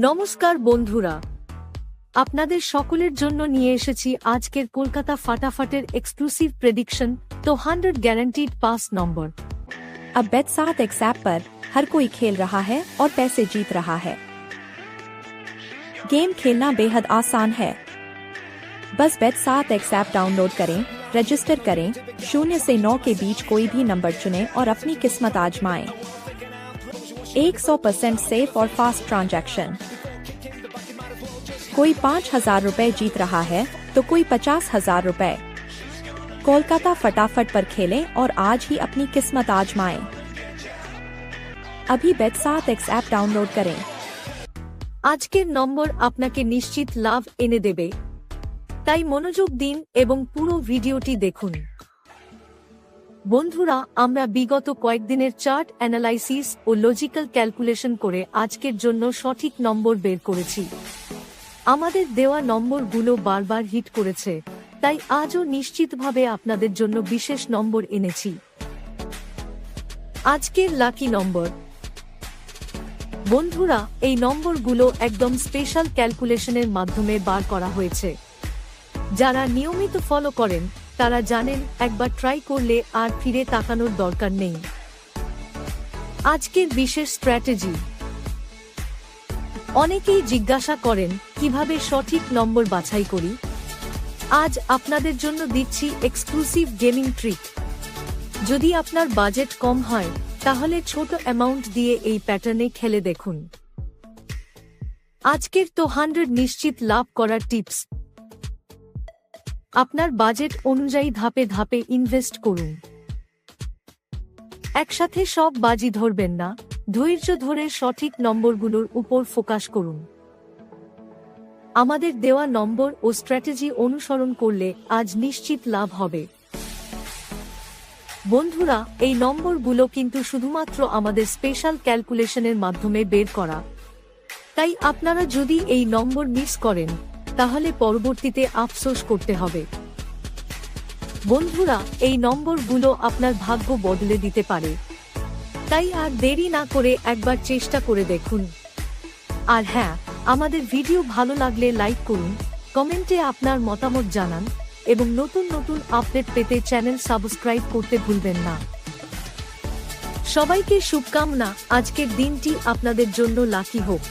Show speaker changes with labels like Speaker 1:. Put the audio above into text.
Speaker 1: নমস্কার বন্ধুরা, আপনাদের সকলের জন্য নিয়ে এসেছি আজকের কলকাতা ফাটাফাটের এক্সক্লুসিভ প্রেডিকশন তো 100 গ্যারান্টিড পাস নম্বর।
Speaker 2: अब बेट 7 एक्स ऐप पर हर कोई खेल रहा है और पैसे जीत रहा है। गेम खेलना बेहद आसान है। बस बेट 7 एक्स ऐप डाउनलोड करें, रजिस्टर करें, 0 से 9 के बीच कोई भी नंबर चुनें और अपनी किस्मत आजमाएं। 100% सेफ और फास्ट ट्रांजैक्शन। कोई 5,000 रुपए जीत रहा है तो कोई 50,000 रुपए। कोलकाता फटाफट पर खेलें और आज ही अपनी किस्मत आजमाएं। अभी बेट 7 एक्स ऐप डाउनलोड करें।
Speaker 1: আজকের নম্বর আপনাকে নিশ্চিত লাভ এনে দেবে, তাই মনোযোগ দিন এবং পুরো ভিডিওটি দেখুন। বন্ধুরা, আমরা বিগত কয়েকদিনের চার্ট অ্যানালাইসিস ও লজিক্যাল ক্যালকুলেশন করে আজকের জন্য সঠিক নম্বর বের করেছি। আমাদের দেওয়া নম্বরগুলো বারবার হিট করেছে, তাই আজও নিশ্চিতভাবে আপনাদের জন্য বিশেষ নম্বর এনেছি। আজকের লাকি নম্বর। বন্ধুরা, এই নম্বরগুলো একদম স্পেশাল ক্যালকুলেশনের মাধ্যমে বার করা হয়েছে। যারা নিয়মিত ফলো করেন তারা জানেন একবার ট্রাই করলে আর ফিরে তাকানোর দরকার নেই। আজকের বিশেষ স্ট্র্যাটেজি। অনেকেই জিজ্ঞাসা করেন কিভাবে সঠিক নম্বর বাছাই করি। আজ আপনাদের জন্য দিচ্ছি এক্সক্লুসিভ গেমিং ট্রিক। যদি আপনার বাজেট কম হয় তাহলে ছোট অ্যামাউন্ট দিয়ে এই প্যাটার্নে খেলে দেখুন। আজকের তো 100 নিশ্চিত লাভ করার টিপস। আপনার বাজেট অনুযায়ী ধাপে ধাপে ইনভেস্ট করুন। একসাথে সব বাজি ধরবেন না, ধৈর্য ধরে সঠিক নম্বরগুলোর উপর ফোকাস করুন। আমাদের দেওয়া নম্বর ও স্ট্র্যাটেজি অনুসরণ করলে আজ নিশ্চিত লাভ হবে। বন্ধুরা, এই নম্বরগুলো কিন্তু শুধুমাত্র আমাদের স্পেশাল ক্যালকুলেশনের মাধ্যমে বের করা, তাই আপনারা যদি এই নম্বর মিস করেন তাহলে পরবর্তীতে আফসোস করতে হবে। বন্ধুরা, এই নম্বরগুলো আপনার ভাগ্য বদলে দিতে পারে, তাই আর দেরি না করে একবার চেষ্টা করে দেখুন। আর হ্যাঁ, আমাদের ভিডিও ভালো লাগলে লাইক করুন, কমেন্টে আপনার মতামত জানান এবং নতুন নতুন আপডেট পেতে চ্যানেল সাবস্ক্রাইব করতে ভুলবেন না। সবাইকে শুভকামনা, আজকের দিনটি আপনাদের জন্য লাকি হোক।